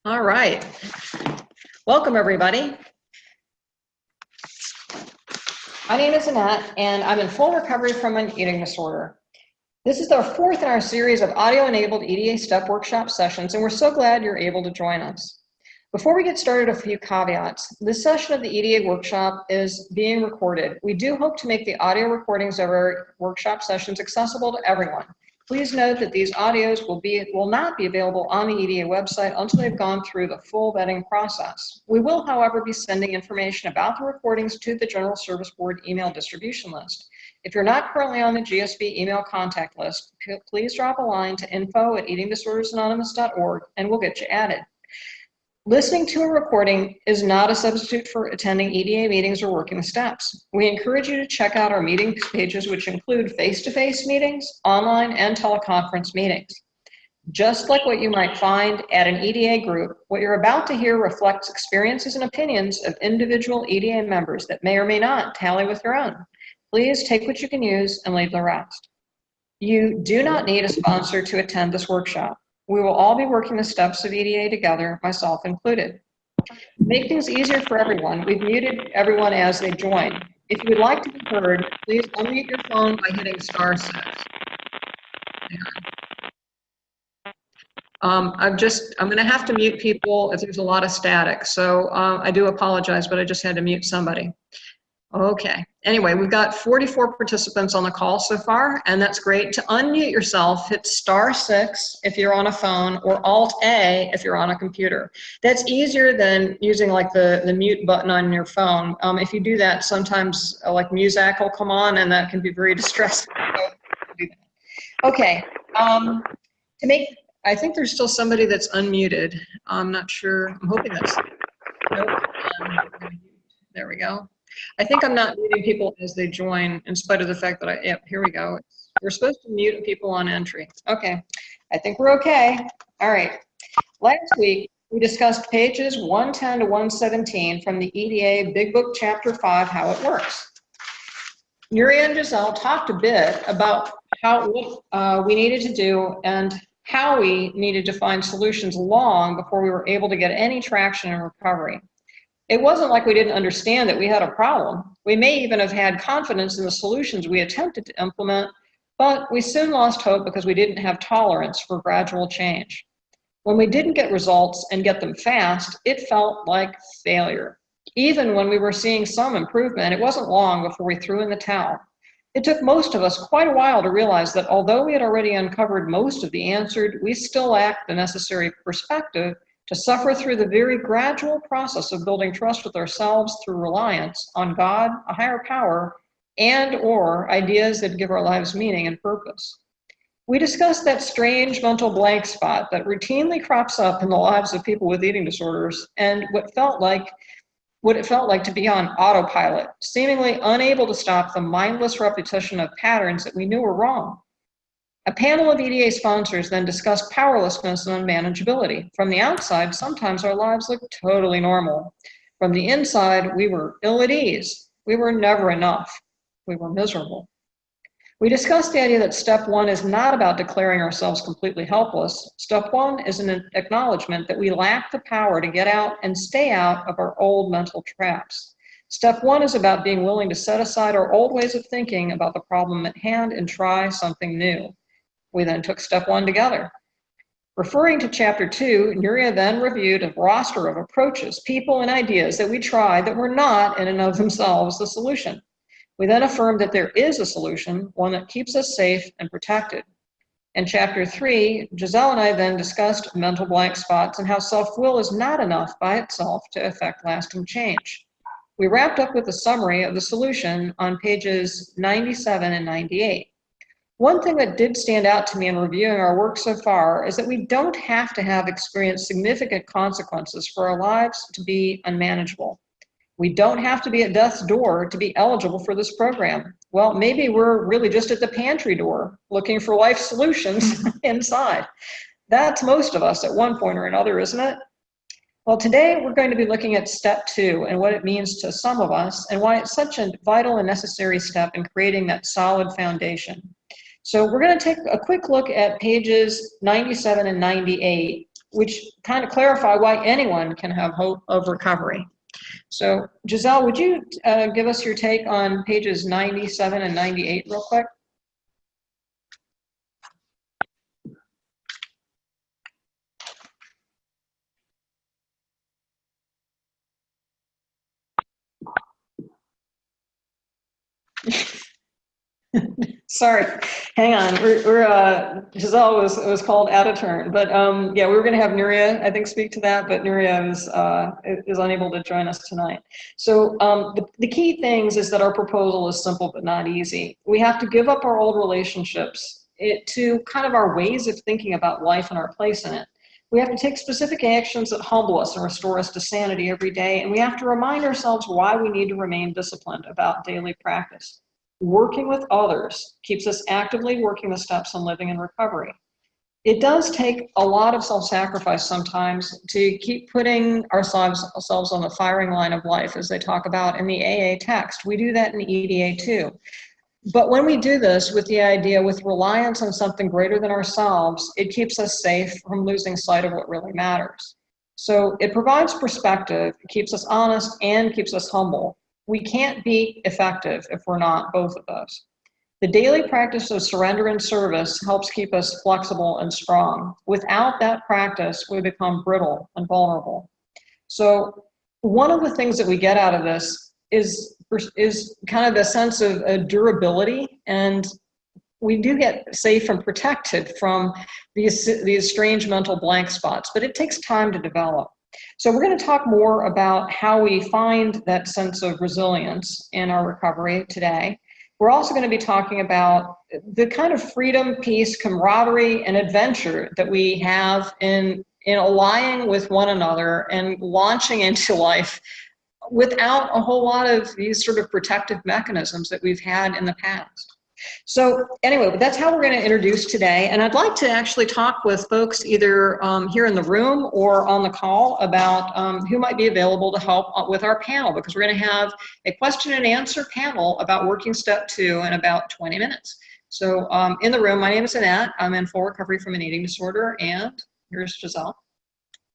All right. Welcome, everybody. My name is Annette, and I'm in full recovery from an eating disorder. This is our fourth in our series of audio-enabled EDA STEP workshop sessions, and we're so glad you're able to join us. Before we get started, a few caveats. This session of the EDA workshop is being recorded. We do hope to make the audio recordings of our workshop sessions accessible to everyone. Please note that these audios will not be available on the EDA website until they've gone through the full vetting process. We will, however, be sending information about the recordings to the General Service Board email distribution list. If you're not currently on the GSB email contact list, please drop a line to info@eatingdisordersanonymous.org and we'll get you added. Listening to a recording is not a substitute for attending EDA meetings or working the steps. We encourage you to check out our meeting pages, which include face-to-face meetings, online, and teleconference meetings. Just like what you might find at an EDA group, what you're about to hear reflects experiences and opinions of individual EDA members that may or may not tally with your own. Please take what you can use and leave the rest. You do not need a sponsor to attend this workshop. We will all be working the steps of EDA together, myself included. To make things easier for everyone, we've muted everyone as they join. If you would like to be heard, please unmute your phone by hitting *6. I'm going to have to mute people if there's a lot of static. So I do apologize, but I just had to mute somebody. Okay. Anyway, we've got 44 participants on the call so far, and that's great. To unmute yourself, hit *6 if you're on a phone, or Alt-A if you're on a computer. That's easier than using like the mute button on your phone. If you do that, sometimes like music will come on, and that can be very distressing. Okay. I think there's still somebody that's unmuted. I'm not sure. I'm hoping that's. Nope. There we go. I think I'm not muting people as they join, in spite of the fact that yep, here we go. We're supposed to mute people on entry. Okay, I think we're okay. All right. Last week, we discussed pages 110 to 117 from the EDA Big Book Chapter 5, How It Works. Nuria and Giselle talked a bit about what we needed to do and how we needed to find solutions long before we were able to get any traction in recovery. It wasn't like we didn't understand that we had a problem. We may even have had confidence in the solutions we attempted to implement, but we soon lost hope because we didn't have tolerance for gradual change. When we didn't get results and get them fast, it felt like failure. Even when we were seeing some improvement, it wasn't long before we threw in the towel. It took most of us quite a while to realize that although we had already uncovered most of the answer, we still lacked the necessary perspective to suffer through the very gradual process of building trust with ourselves through reliance on God, a higher power, and/or ideas that give our lives meaning and purpose. We discussed that strange mental blank spot that routinely crops up in the lives of people with eating disorders and what it felt like to be on autopilot, seemingly unable to stop the mindless repetition of patterns that we knew were wrong. A panel of EDA sponsors then discussed powerlessness and unmanageability. From the outside, sometimes our lives looked totally normal. From the inside, we were ill at ease. We were never enough. We were miserable. We discussed the idea that step 1 is not about declaring ourselves completely helpless. Step 1 is an acknowledgement that we lack the power to get out and stay out of our old mental traps. Step 1 is about being willing to set aside our old ways of thinking about the problem at hand and try something new. We then took step 1 together. Referring to chapter 2, Nuria then reviewed a roster of approaches, people, and ideas that we tried that were not in and of themselves the solution. We then affirmed that there is a solution, one that keeps us safe and protected. In chapter 3, Giselle and I then discussed mental blank spots and how self-will is not enough by itself to effect lasting change. We wrapped up with a summary of the solution on pages 97 and 98. One thing that did stand out to me in reviewing our work so far is that we don't have to have experienced significant consequences for our lives to be unmanageable. We don't have to be at death's door to be eligible for this program. Well, maybe we're really just at the pantry door looking for life solutions inside. That's most of us at one point or another, isn't it? Well, today we're going to be looking at step 2 and what it means to some of us and why it's such a vital and necessary step in creating that solid foundation. So we're going to take a quick look at pages 97 and 98 which kind of clarify why anyone can have hope of recovery. So Giselle, would you give us your take on pages 97 and 98 real quick? Sorry, hang on. Giselle was called out of turn, but yeah, we were going to have Nuria, I think, speak to that, but Nuria is unable to join us tonight. So the key things is that our proposal is simple but not easy. We have to give up our old relationships to kind of our ways of thinking about life and our place in it. We have to take specific actions that humble us and restore us to sanity every day, and we have to remind ourselves why we need to remain disciplined about daily practice. Working with others keeps us actively working the steps on living in recovery. It does take a lot of self-sacrifice sometimes to keep putting ourselves on the firing line of life, as they talk about in the AA text. We do that in EDA too. But when we do this with the idea, with reliance on something greater than ourselves, it keeps us safe from losing sight of what really matters. So it provides perspective, it keeps us honest, and keeps us humble. We can't be effective if we're not both of those. The daily practice of surrender and service helps keep us flexible and strong. Without that practice, we become brittle and vulnerable. So one of the things that we get out of this is kind of a sense of durability, and we do get safe and protected from these strange mental blank spots, but it takes time to develop. So we're going to talk more about how we find that sense of resilience in our recovery today. We're also going to be talking about the kind of freedom, peace, camaraderie, and adventure that we have in allying with one another and launching into life without a whole lot of these sort of protective mechanisms that we've had in the past. So anyway, that's how we're going to introduce today. And I'd like to actually talk with folks either here in the room or on the call about who might be available to help with our panel, because we're going to have a question and answer panel about working step 2 in about 20 minutes. So in the room, my name is Annette. I'm in full recovery from an eating disorder. And here's Giselle.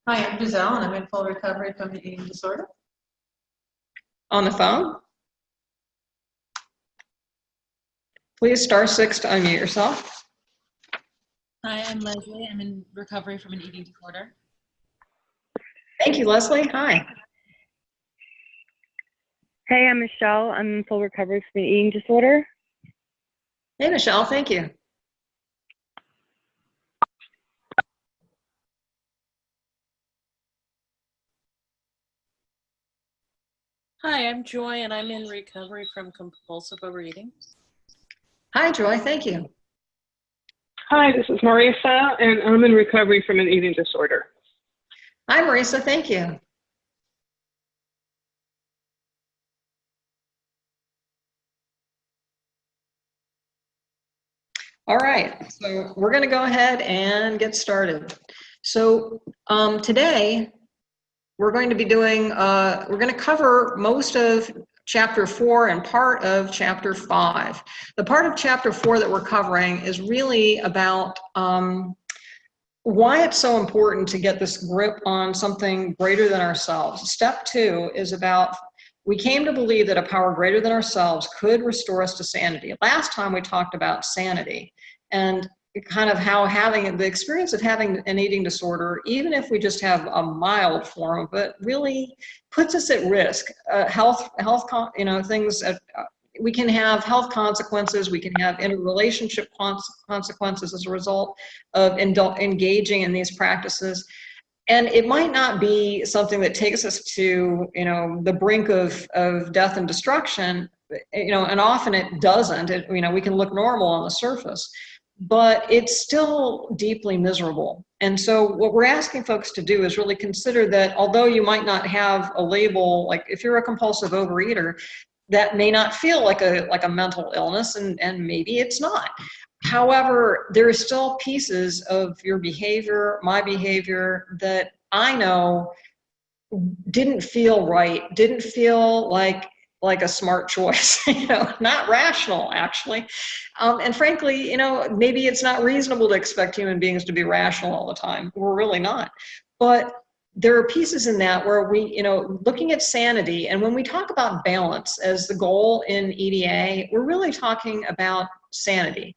Hi, I'm Giselle, and I'm in full recovery from an eating disorder. On the phone, please *6 to unmute yourself. Hi, I'm Leslie. I'm in recovery from an eating disorder. Thank you, Leslie. Hi. Hey, I'm Michelle. I'm in full recovery from an eating disorder. Hey, Michelle. Thank you. Hi, I'm Joy, and I'm in recovery from compulsive overeating. Hi, Joy. Thank you. Hi, this is Marisa, and I'm in recovery from an eating disorder. Hi, Marisa. Thank you. All right, so we're going to go ahead and get started. So today we're going to be doing, we're going to cover most of Chapter 4 and part of Chapter 5. The part of Chapter 4 that we're covering is really about why it's so important to get this grip on something greater than ourselves. Step 2 is about, we came to believe that a power greater than ourselves could restore us to sanity. Last time we talked about sanity and kind of how having the experience of having an eating disorder, even if we just have a mild form of it, really puts us at risk. Health, things. We can have health consequences. We can have interrelationship consequences as a result of engaging in these practices. And it might not be something that takes us to, the brink of death and destruction, and often it doesn't. We can look normal on the surface, but it's still deeply miserable. And so what we're asking folks to do is really consider that although you might not have a label, like if you're a compulsive overeater, that may not feel like a mental illness, and maybe it's not. However, there are still pieces of your behavior, my behavior, that I know didn't feel right, didn't feel like like a smart choice, not rational, actually. And frankly, maybe it's not reasonable to expect human beings to be rational all the time. We're really not. But there are pieces in that where we, looking at sanity, and when we talk about balance as the goal in EDA, we're really talking about sanity.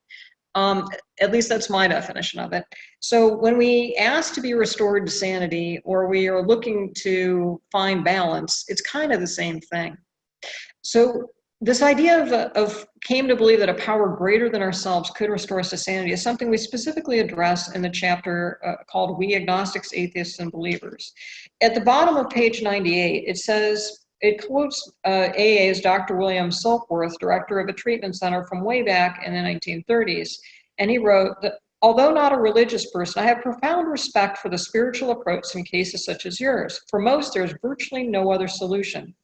At least that's my definition of it. So when we ask to be restored to sanity, or we are looking to find balance, it's kind of the same thing. So this idea of came to believe that a power greater than ourselves could restore us to sanity is something we specifically address in the chapter called We Agnostics, Atheists, and Believers. At the bottom of page 98, it quotes AA's Dr. William Silkworth, director of a treatment center from way back in the 1930s. And he wrote that, although not a religious person, I have profound respect for the spiritual approach in cases such as yours. For most, there's virtually no other solution.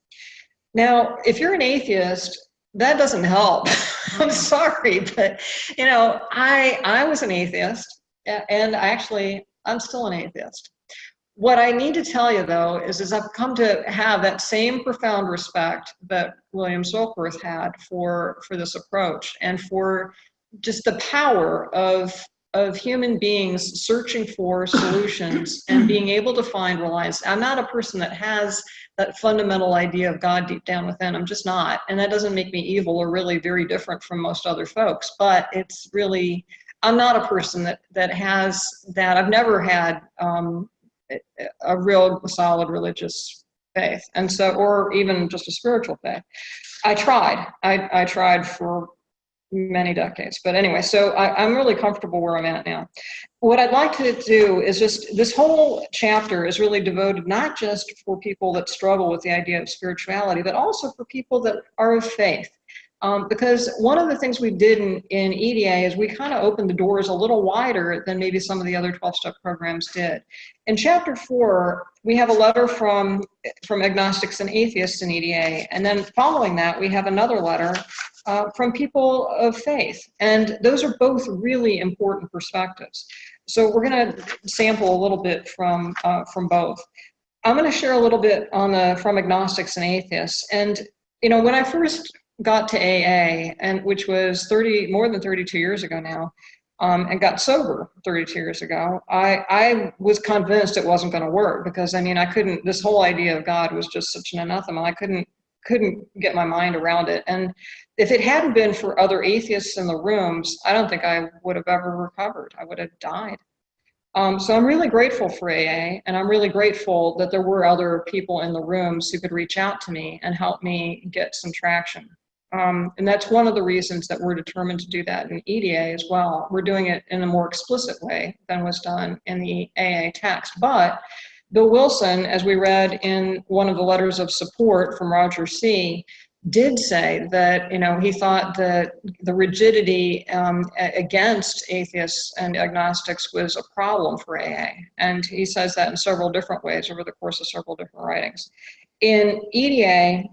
Now, if you're an atheist, that doesn't help. I'm sorry, but I was an atheist, and actually, I'm still an atheist. What I need to tell you, though, is I've come to have that same profound respect that William Silkworth had for this approach, and for just the power of human beings searching for solutions and being able to find reliance. I'm not a person that has that fundamental idea of God deep down within. I'm just not. And that doesn't make me evil or really very different from most other folks, but it's really, I'm not a person that has that. I've never had a real solid religious faith, and so, or even just a spiritual faith. I tried for many decades. But anyway, so I'm really comfortable where I'm at now. What I'd like to do is just, this whole chapter is really devoted not just for people that struggle with the idea of spirituality, but also for people that are of faith. Because one of the things we did in EDA is we kind of opened the doors a little wider than maybe some of the other 12-step programs did. In chapter 4, we have a letter from agnostics and atheists in EDA, and then following that, we have another letter from people of faith. And those are both really important perspectives. So we're going to sample a little bit from both. I'm going to share a little bit from agnostics and atheists. And when I first got to AA, and which was more than 32 years ago now, and got sober 32 years ago, I was convinced it wasn't going to work, because I couldn't, this whole idea of God was just such an anathema. I couldn't get my mind around it. And if it hadn't been for other atheists in the rooms, I don't think I would have ever recovered. I would have died. So I'm really grateful for AA, and I'm really grateful that there were other people in the rooms who could reach out to me and help me get some traction. And that's one of the reasons that we're determined to do that in EDA as well. We're doing it in a more explicit way than was done in the AA text. But Bill Wilson, as we read in one of the letters of support from Roger C., did say that, he thought that the rigidity against atheists and agnostics was a problem for AA. And he says that in several different ways over the course of several different writings. In EDA,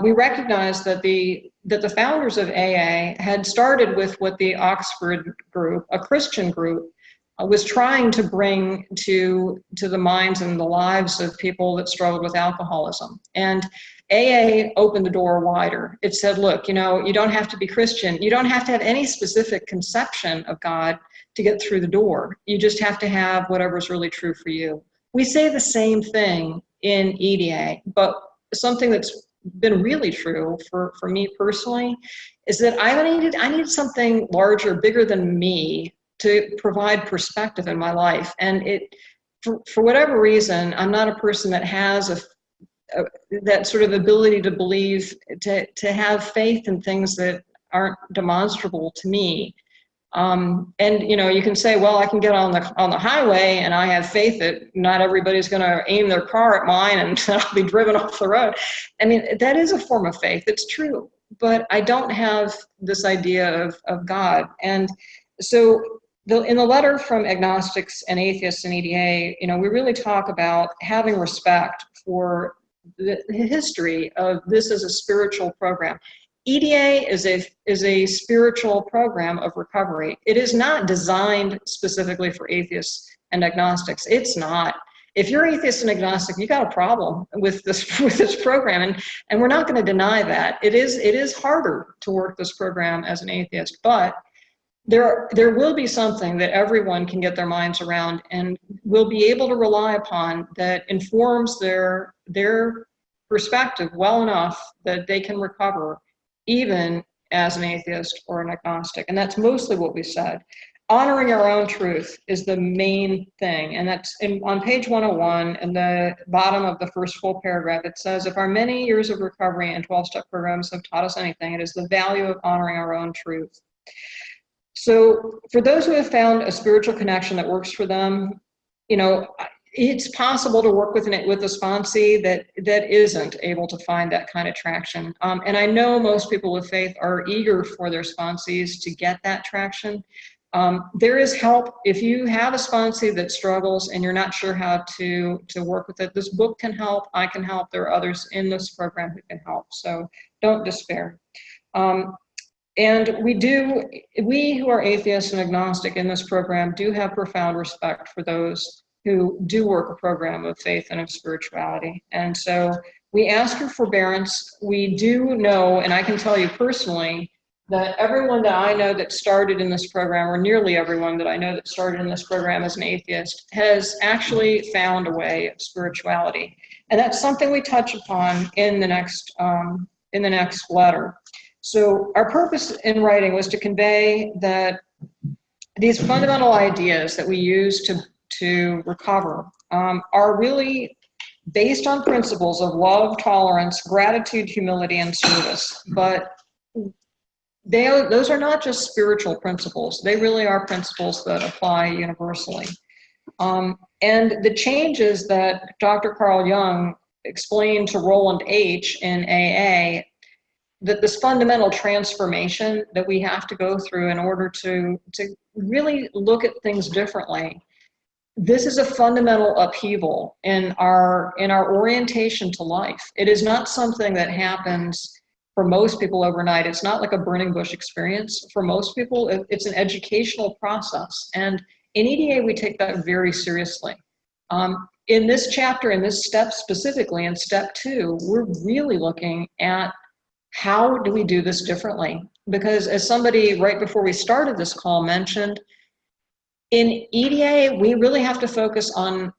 we recognize that the founders of AA had started with what the Oxford group, a Christian group, was trying to bring to the minds and the lives of people that struggled with alcoholism. And AA opened the door wider. It said, look, you don't have to be Christian. You don't have to have any specific conception of God to get through the door. You just have to have whatever's really true for you. We say the same thing in EDA, but something that's been really true for me personally is that I needed something larger, bigger than me to provide perspective in my life. And for whatever reason, I'm not a person that has that sort of ability to believe, to have faith in things that aren't demonstrable to me. And you can say, well, I can get on the highway and I have faith that not everybody's going to aim their car at mine and I'll be driven off the road. That is a form of faith. It's true, but I don't have this idea of God. And so in the letter from agnostics and atheists in EDA, we really talk about having respect for the history of this as a spiritual program. EDA is a spiritual program of recovery. It is not designed specifically for atheists and agnostics. It's not. if you're atheist and agnostic, you got a problem with this program, and we're not going to deny that. It is harder to work this program as an atheist, but there will be something that everyone can get their minds around and will be able to rely upon that informs their perspective well enough that they can recover even as an atheist or an agnostic. And that's mostly what we said. Honoring our own truth is the main thing. And that's on page 101, in the bottom of the first full paragraph, it says, if our many years of recovery and 12-step programs have taught us anything, it is the value of honoring our own truth. So for those who have found a spiritual connection that works for them, you know, it's possible to work with a sponsee that isn't able to find that kind of traction. And I know most people with faith are eager for their sponsees to get that traction. There is help. If you have a sponsee that struggles and you're not sure how to work with it, this book can help. I can help. There are others in this program who can help. So don't despair. And we who are atheists and agnostic in this program do have profound respect for those who do work a program of faith and of spirituality. And so we ask for forbearance. We do know, and I can tell you personally, that everyone that I know that started in this program, or nearly everyone that I know that started in this program as an atheist, has actually found a way of spirituality. And that's something we touch upon in the next letter. So our purpose in writing was to convey that these fundamental ideas that we use to recover are really based on principles of love, tolerance, gratitude, humility, and service. But those are not just spiritual principles. They really are principles that apply universally. And the changes that Dr. Carl Jung explained to Roland H. in AA, that this fundamental transformation that we have to go through in order to really look at things differently. This is a fundamental upheaval in our orientation to life. It is not something that happens for most people overnight. It's not like a burning bush experience. For most people, it's an educational process. And in EDA, we take that very seriously. In this chapter, in this step specifically, in step 2, we're really looking at how do we do this differently? Because as somebody right before we started this call mentioned, in EDA, we really have to focus on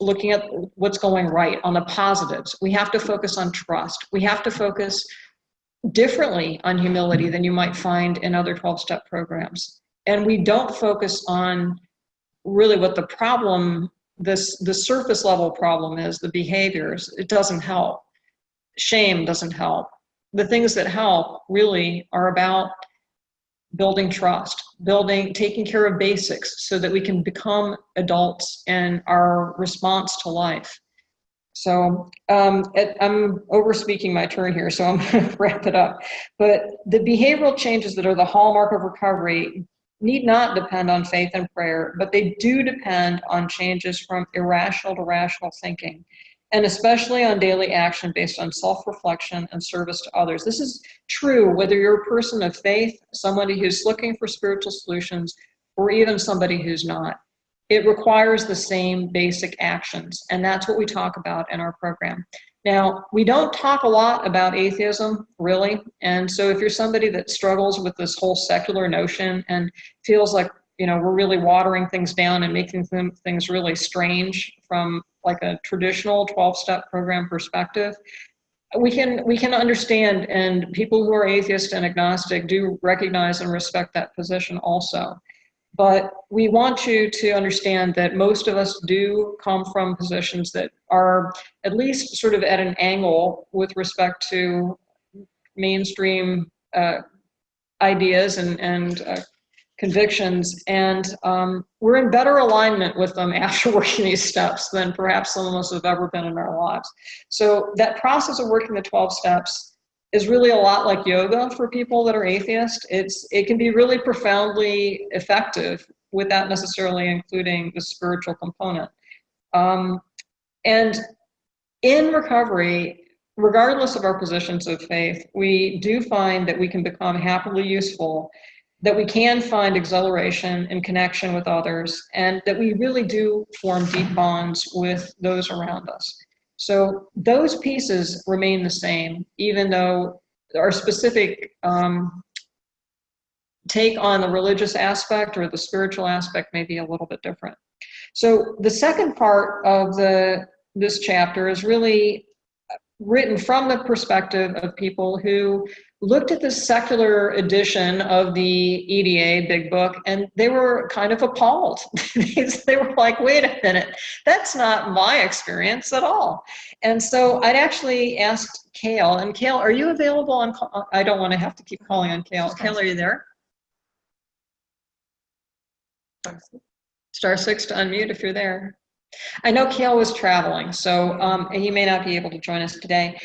looking at what's going right, on the positives. We have to focus on trust. We have to focus differently on humility than you might find in other 12-step programs. And we don't focus on really what the problem, the surface level problem is, the behaviors. It doesn't help. Shame doesn't help. The things that help really are about building trust, taking care of basics so that we can become adults in our response to life. So I'm over speaking my turn here, so I'm going to wrap it up. But the behavioral changes that are the hallmark of recovery need not depend on faith and prayer, but they do depend on changes from irrational to rational thinking, and especially on daily action based on self-reflection and service to others. This is true whether you're a person of faith, somebody who's looking for spiritual solutions, or even somebody who's not. It requires the same basic actions, and that's what we talk about in our program. Now, we don't talk a lot about atheism, really, and so if you're somebody that struggles with this whole secular notion and feels like, you know, we're really watering things down and making things really strange from like a traditional 12-step program perspective, we can understand, and people who are atheist and agnostic do recognize and respect that position also. But we want you to understand that most of us do come from positions that are at least sort of at an angle with respect to mainstream ideas and convictions, and we're in better alignment with them after working these steps than perhaps some of us have ever been in our lives. So that process of working the 12 steps is really a lot like yoga for people that are atheist. It can be really profoundly effective without necessarily including the spiritual component. And in recovery, regardless of our positions of faith, we do find that we can become happily useful that we can find exhilaration and connection with others, and that we really do form deep bonds with those around us. So those pieces remain the same, even though our specific take on the religious aspect or the spiritual aspect may be a little bit different. So the second part of this chapter is really written from the perspective of people who looked at the secular edition of the EDA Big Book, and they were kind of appalled. They were like, wait a minute, that's not my experience at all. And so I'd actually asked Kale, and Kale, are you available on, I don't want to have to keep calling on Kale. Kale, are you there? Star 6 to unmute if you're there. I know Kale was traveling, so he may not be able to join us today.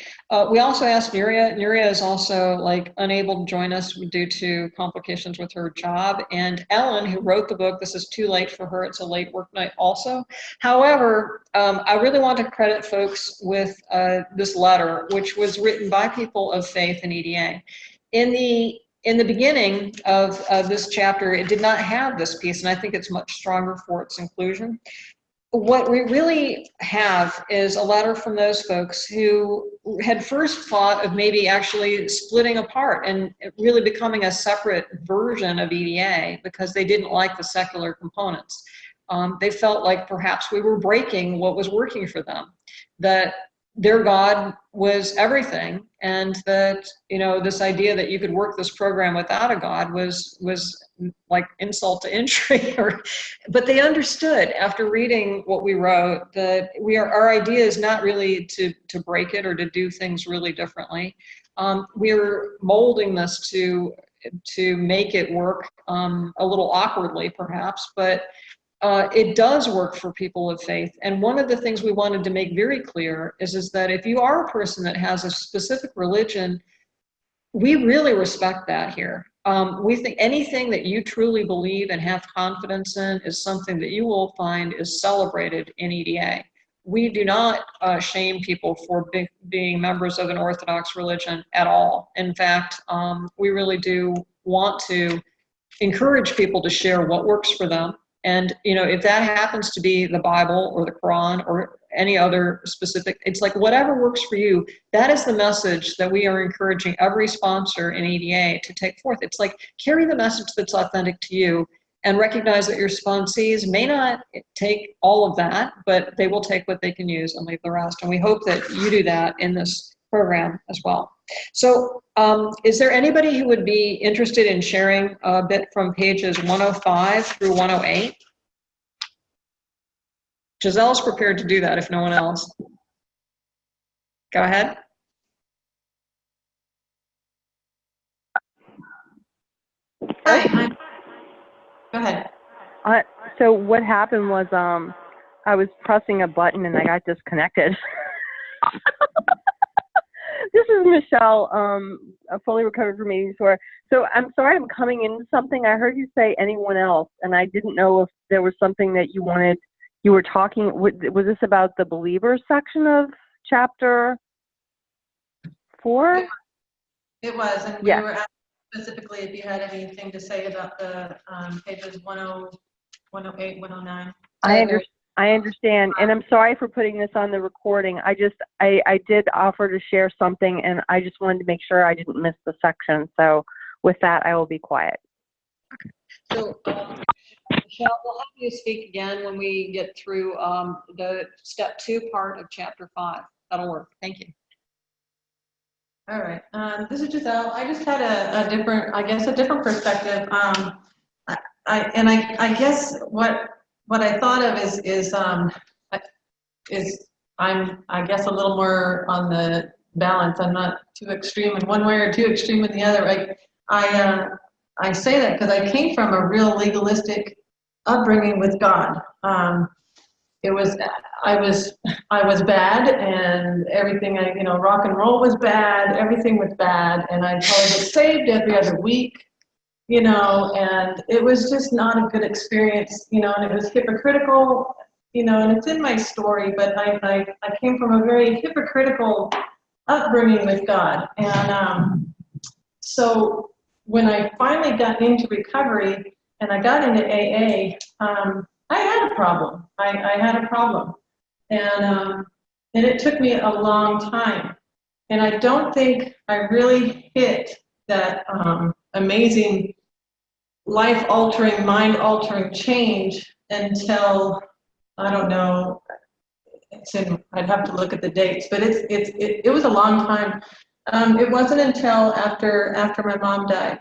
We also asked Nuria. Nuria is also unable to join us due to complications with her job. And Ellen, who wrote the book, this is too late for her. It's a late work night also. However, I really want to credit folks with this letter, which was written by people of faith in EDA. In the beginning of this chapter, it did not have this piece, and I think it's much stronger for its inclusion. What we really have is a letter from those folks who had first thought of maybe actually splitting apart and really becoming a separate version of EDA because they didn't like the secular components. They felt like perhaps we were breaking what was working for them, that their God was everything, and that, you know, this idea that you could work this program without a God was like insult to injury. But they understood after reading what we wrote that our idea is not really to break it or to do things really differently. We're molding this to make it work a little awkwardly perhaps, but it does work for people of faith. And one of the things we wanted to make very clear is that if you are a person that has a specific religion, we really respect that here. We think anything that you truly believe and have confidence in is something that you will find is celebrated in EDA. We do not shame people for being members of an Orthodox religion at all. In fact, we really do want to encourage people to share what works for them. And, you know, if that happens to be the Bible or the Quran or any other specific, it's like whatever works for you, that is the message that we are encouraging every sponsor in EDA to take forth. It's like carry the message that's authentic to you and recognize that your sponsees may not take all of that, but they will take what they can use and leave the rest. And we hope that you do that in this program as well. So is there anybody who would be interested in sharing a bit from pages 105 through 108? Giselle's prepared to do that if no one else. Go ahead. Hi. Go ahead. So what happened was I was pressing a button and I got disconnected. This is Michelle, fully recovered from eating disorder. So I'm sorry I'm coming into something. I heard you say anyone else, and I didn't know if there was something that you were talking, was this about the believers section of chapter 4? It was, and Yes. we were asking specifically if you had anything to say about the pages 10, 108, 109. I understand, and I'm sorry for putting this on the recording. I did offer to share something, and I just wanted to make sure I didn't miss the section. So with that, I will be quiet. So, Michelle, we'll have you speak again when we get through the step 2 part of chapter 5. That'll work. Thank you. All right. This is Giselle. I just had a different perspective. I guess what I thought of is I'm, I guess, a little more on the balance. I'm not too extreme in one way or too extreme in the other. I say that because I came from a real legalistic upbringing with God. I was bad, and everything, rock and roll was bad, everything was bad, and I'd probably get saved every other week, and it was just not a good experience, and it was hypocritical, and it's in my story, but I came from a very hypocritical upbringing with God, and so when I finally got into recovery and I got into AA, I had a problem. I had a problem. And it took me a long time. And I don't think I really hit that amazing life-altering, mind-altering change until, I don't know, I'd have to look at the dates, but it was a long time. It wasn't until after my mom died,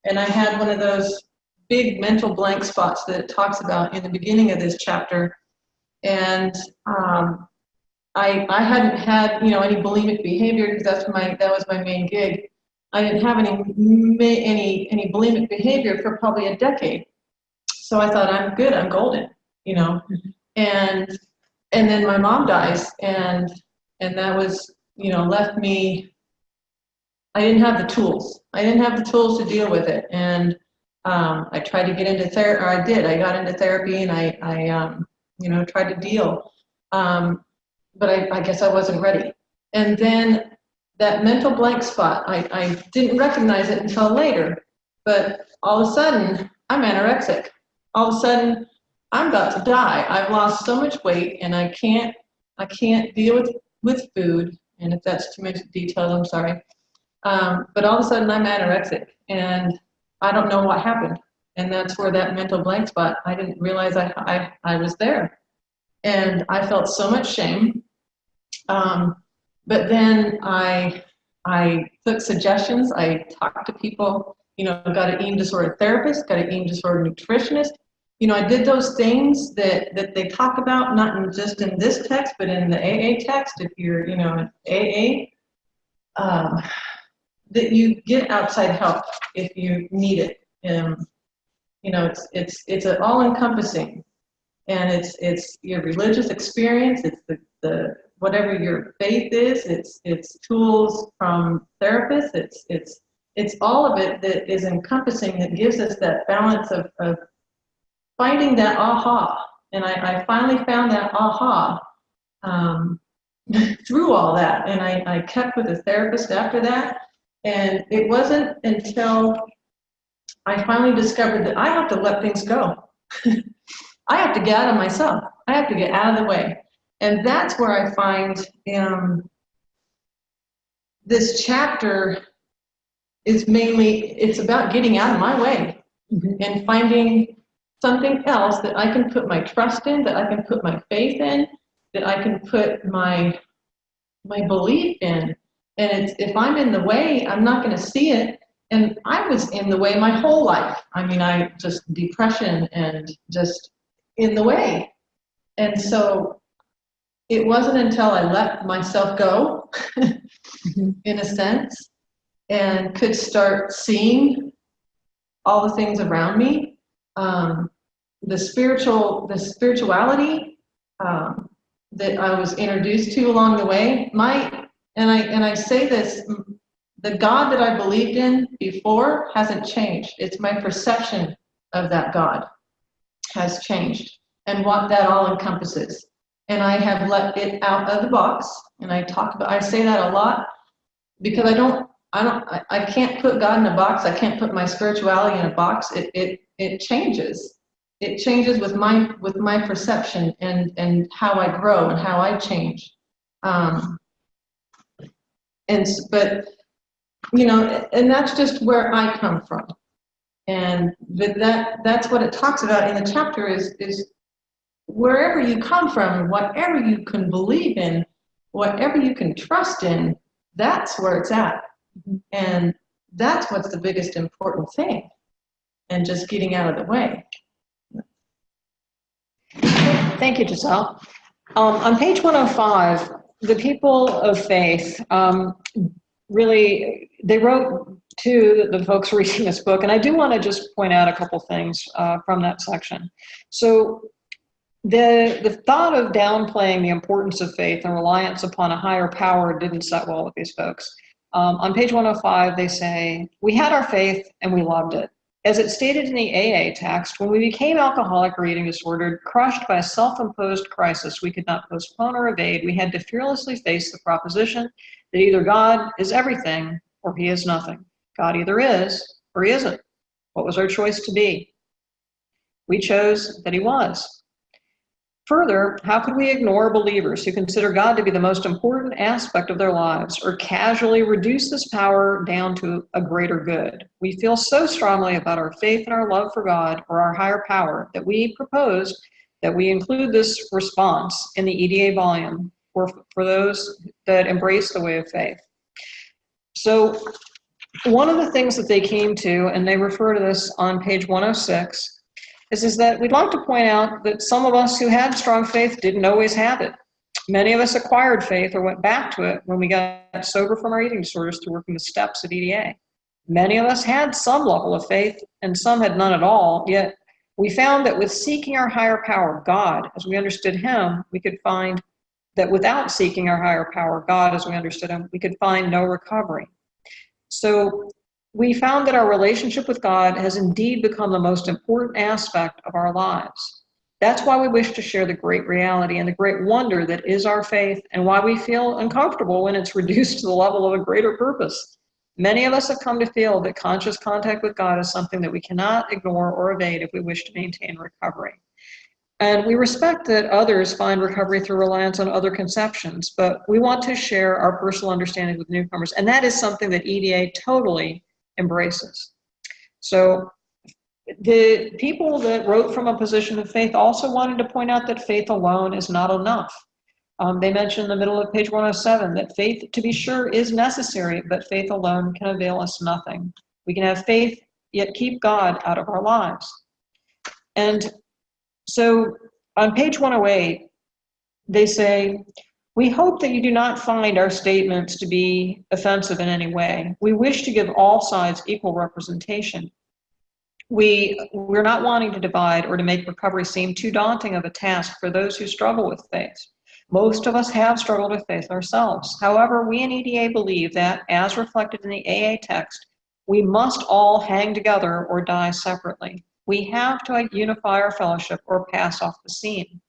and I had one of those big mental blank spots that it talks about in the beginning of this chapter, and I hadn't had any bulimic behavior because that was my main gig. I didn't have any bulimic behavior for probably a decade, so I thought I'm good, I'm golden, and then my mom dies, and that was left me. I didn't have the tools. I didn't have the tools to deal with it, and I tried to get into therapy. Or I did. I got into therapy, and I tried to deal. But I guess I wasn't ready. And then that mental blank spot, I didn't recognize it until later. But all of a sudden, I'm anorexic. All of a sudden, I'm about to die. I've lost so much weight, and I can't deal with food. And if that's too much detail, I'm sorry. But all of a sudden, I'm anorexic, and I don't know what happened. And that's where that mental blank spot, I didn't realize I was there. And I felt so much shame. But then I took suggestions. I talked to people, got an eating disorder therapist, got an eating disorder nutritionist. I did those things that they talk about, not just in this text, but in the AA text. If you're, in AA, that you get outside help if you need it. It's an all-encompassing, and it's your religious experience. It's the whatever your faith is. It's tools from therapists. It's all of it that is encompassing, that gives us that balance of finding that aha. And I finally found that aha through all that. And I kept with a therapist after that. And it wasn't until I finally discovered that I have to let things go. I have to get out of myself. I have to get out of the way. And that's where I find this chapter is mainly, it's about getting out of my way and finding something else that I can put my trust in, that I can put my faith in, that I can put my belief in. And if I'm in the way, I'm not going to see it. And I was in the way my whole life. I mean, I just depression and just in the way. And so it wasn't until I let myself go, in a sense, and could start seeing all the things around me, the spirituality that I was introduced to along the way. And I say this, the God that I believed in before hasn't changed. It's my perception of that God has changed and what that all encompasses. And I have let it out of the box. And I say that a lot because I can't put God in a box. I can't put my spirituality in a box. It changes. It changes with my perception and how I grow and how I change. But and that's just where I come from. But that's what it talks about in the chapter is wherever you come from, whatever you can believe in, whatever you can trust in, that's where it's at. And that's what's the biggest important thing. And just getting out of the way. Thank you, Giselle. On page 105, the people of faith, really, they wrote to the folks reading this book, and I do want to just point out a couple things from that section. So the thought of downplaying the importance of faith and reliance upon a higher power didn't set well with these folks. On page 105, they say, "We had our faith and we loved it. As it stated in the AA text, when we became alcoholic or eating disordered, crushed by a self-imposed crisis we could not postpone or evade, we had to fearlessly face the proposition that either God is everything or he is nothing. God either is or he isn't? What was our choice to be? We chose that he was. Further, how could we ignore believers who consider God to be the most important aspect of their lives or casually reduce this power down to a greater good? We feel so strongly about our faith and our love for God or our higher power that we propose that we include this response in the EDA volume for those that embrace the way of faith. So one of the things that they came to, and they refer to this on page 106, is that we'd like to point out that some of us who had strong faith didn't always have it. Many of us acquired faith or went back to it when we got sober from our eating disorders through working the steps at EDA. Many of us had some level of faith and some had none at all, yet we found that with seeking our higher power, God, as we understood him, we could find that without seeking our higher power, God, as we understood him, we could find no recovery. So we found that our relationship with God has indeed become the most important aspect of our lives. That's why we wish to share the great reality and the great wonder that is our faith, and why we feel uncomfortable when it's reduced to the level of a greater purpose. Many of us have come to feel that conscious contact with God is something that we cannot ignore or evade if we wish to maintain recovery. And we respect that others find recovery through reliance on other conceptions, but we want to share our personal understanding with newcomers, and that is something that EDA totally embraces. So the people that wrote from a position of faith also wanted to point out that faith alone is not enough. They mention in the middle of page 107 that faith, to be sure, is necessary, but faith alone can avail us nothing. We can have faith, yet keep God out of our lives. And so on page 108, they say, we hope that you do not find our statements to be offensive in any way. We wish to give all sides equal representation. We're not wanting to divide or to make recovery seem too daunting of a task for those who struggle with faith. Most of us have struggled with faith ourselves. However, we in EDA believe that, as reflected in the AA text, we must all hang together or die separately. We have to unify our fellowship or pass off the scene.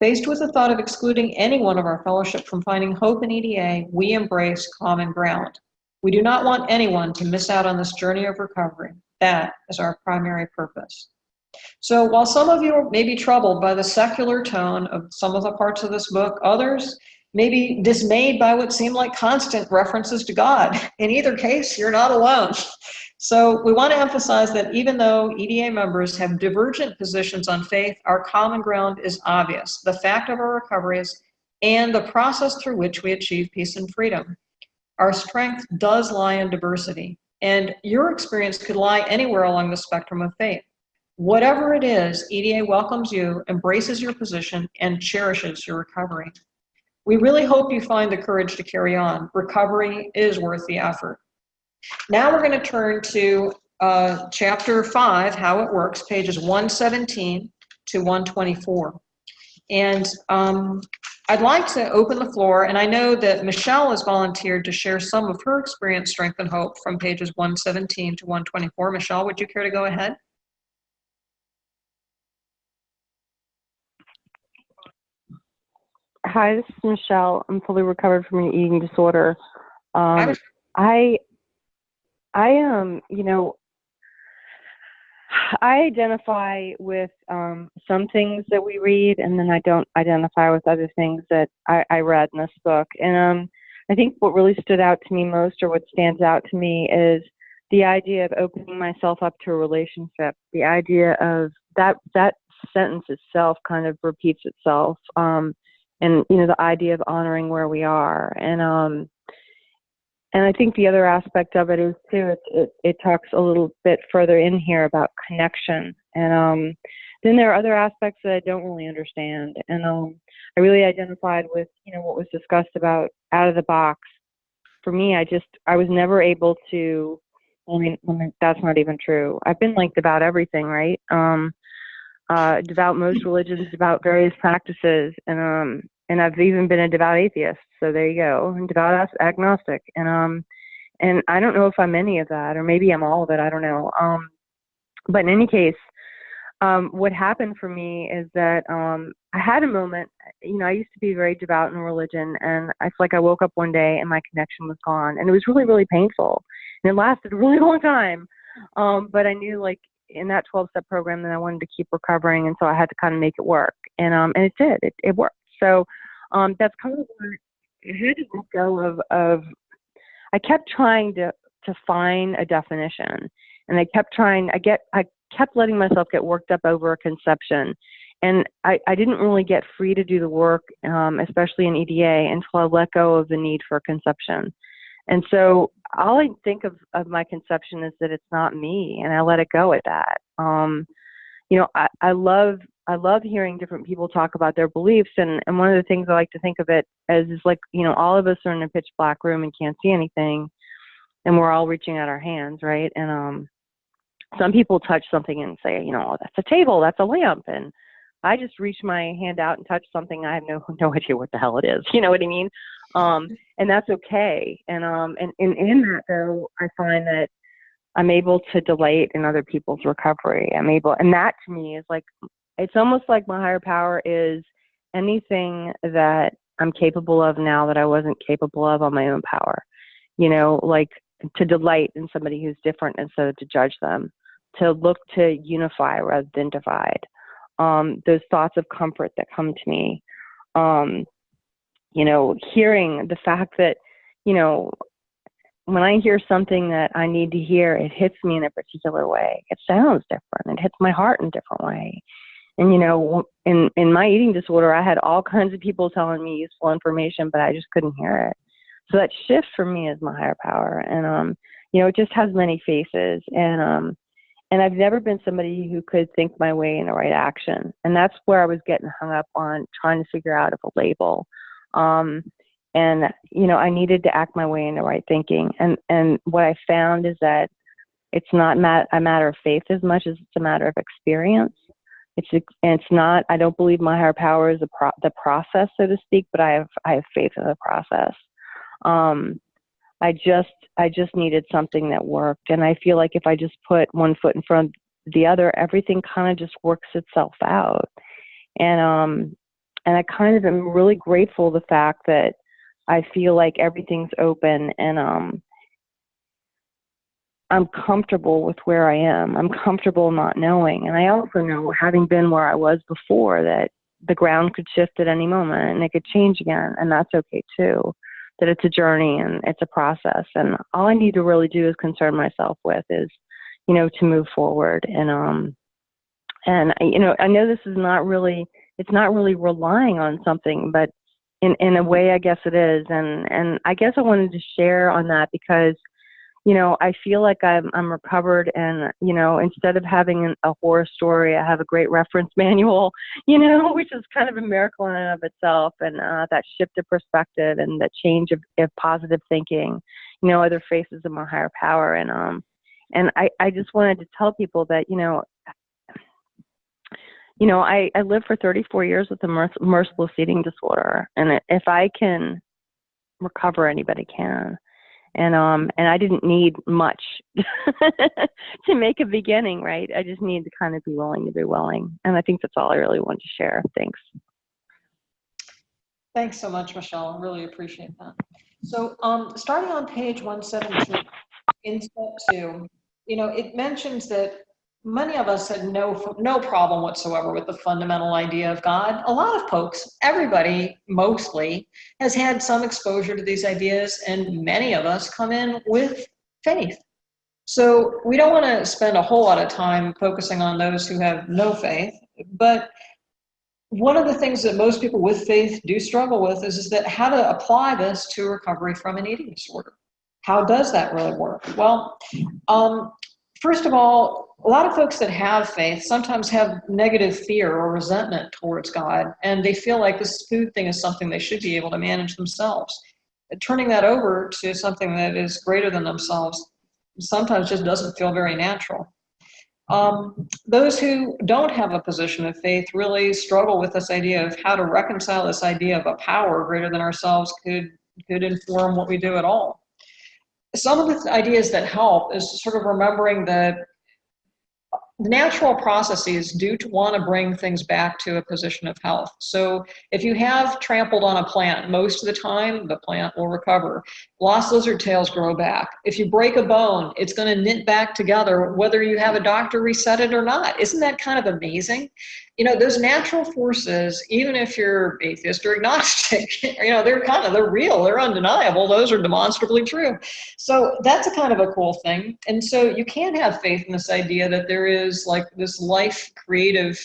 Faced with the thought of excluding anyone of our fellowship from finding hope in EDA, we embrace common ground. We do not want anyone to miss out on this journey of recovery. That is our primary purpose. So while some of you may be troubled by the secular tone of some of the parts of this book, others may be dismayed by what seem like constant references to God. In either case, you're not alone. So we want to emphasize that even though EDA members have divergent positions on faith, our common ground is obvious: the fact of our recoveries and the process through which we achieve peace and freedom. Our strength does lie in diversity, and your experience could lie anywhere along the spectrum of faith. Whatever it is, EDA welcomes you, embraces your position, and cherishes your recovery. We really hope you find the courage to carry on. Recovery is worth the effort. Now we're going to turn to chapter 5, How It Works, pages 117 to 124. And I'd like to open the floor, and I know that Michelle has volunteered to share some of her experience, strength, and hope from pages 117 to 124. Michelle, would you care to go ahead? Hi, this is Michelle. I'm fully recovered from an eating disorder. I identify with some things that we read, and then I don't identify with other things that I read in this book. And I think what really stood out to me most, or what stands out to me, is the idea of opening myself up to a relationship. The idea of that sentence itself kind of repeats itself. And the idea of honoring where we are. And I think the other aspect of it is too, it talks a little bit further in here about connection. And then there are other aspects that I don't really understand. And I really identified with, what was discussed about out of the box. For me, I was never able to, that's not even true. I've been like devout everything, right? Devout most religions, devout various practices. And I've even been a devout atheist. So there you go. And devout agnostic. And I don't know if I'm any of that, or maybe I'm all of it. I don't know. But in any case, what happened for me is that I had a moment. I used to be very devout in religion, and I feel like I woke up one day and my connection was gone, and it was really, really painful. And it lasted a really long time. But I knew like in that 12-step program that I wanted to keep recovering, and so I had to kind of make it work. And it did. It worked. So that's kind of where I had to let go of I kept trying to find a definition, and I kept letting myself get worked up over a conception. And I didn't really get free to do the work, especially in EDA, until I let go of the need for conception. And so all I think of my conception is that it's not me, and I let it go at that. I love hearing different people talk about their beliefs, and one of the things I like to think of it as is like, all of us are in a pitch black room and can't see anything, and we're all reaching out our hands, right? And some people touch something and say, oh, that's a table, that's a lamp, and I just reach my hand out and touch something. I have no idea what the hell it is. You know what I mean? And that's okay. And in that though, I find that I'm able to delight in other people's recovery. And that to me is like, it's almost like my higher power is anything that I'm capable of now that I wasn't capable of on my own power. Like to delight in somebody who's different instead of to judge them, to look to unify rather than divide. Those thoughts of comfort that come to me, hearing the fact that, when I hear something that I need to hear, it hits me in a particular way. It sounds different. It hits my heart in a different way. And, in my eating disorder, I had all kinds of people telling me useful information, but I just couldn't hear it. So that shift for me is my higher power. And, it just has many faces. And I've never been somebody who could think my way in the right action. And that's where I was getting hung up on trying to figure out a label. I needed to act my way in the right thinking. And what I found is that it's not a matter of faith as much as it's a matter of experience. It's not, I don't believe my higher power is the process, so to speak, but I have faith in the process. I just needed something that worked. And I feel like if I just put one foot in front of the other, everything kind of just works itself out. And I kind of am really grateful the fact that I feel like everything's open, and I'm comfortable with where I am. I'm comfortable not knowing. And I also know, having been where I was before, that the ground could shift at any moment and it could change again. And that's okay too. That it's a journey and it's a process. And all I need to really do is concern myself with is, to move forward. And I know this is it's not really relying on something, but in a way, I guess it is. And I guess I wanted to share on that because, I feel like I'm recovered, and, instead of having a horror story, I have a great reference manual, which is kind of a miracle in and of itself. And that shift of perspective and the change of positive thinking, other faces of my higher power. And I just wanted to tell people that, I lived for 34 years with a merciless eating disorder. And if I can recover, anybody can. And I didn't need much to make a beginning, right? I just need to kind of be willing to be willing. And I think that's all I really want to share. Thanks. Thanks so much, Michelle. I really appreciate that. So starting on page 117, in step 2, it mentions that many of us had no problem whatsoever with the fundamental idea of God. A lot of folks, everybody mostly, has had some exposure to these ideas, and many of us come in with faith. So we don't want to spend a whole lot of time focusing on those who have no faith, but one of the things that most people with faith do struggle with is that how to apply this to recovery from an eating disorder. How does that really work? Well, first of all, a lot of folks that have faith sometimes have negative fear or resentment towards God, and they feel like this food thing is something they should be able to manage themselves. And turning that over to something that is greater than themselves sometimes just doesn't feel very natural. Those who don't have a position of faith really struggle with this idea of how to reconcile this idea of a power greater than ourselves could inform what we do at all. Some of the ideas that help is sort of remembering that the natural processes do want to bring things back to a position of health. So if you have trampled on a plant, most of the time the plant will recover. Lost lizard tails grow back. If you break a bone, it's going to knit back together whether you have a doctor reset it or not. Isn't that kind of amazing? Those natural forces, even if you're atheist or agnostic, they're real, they're undeniable, those are demonstrably true. So that's a kind of a cool thing. And so you can have faith in this idea that there is like this life creative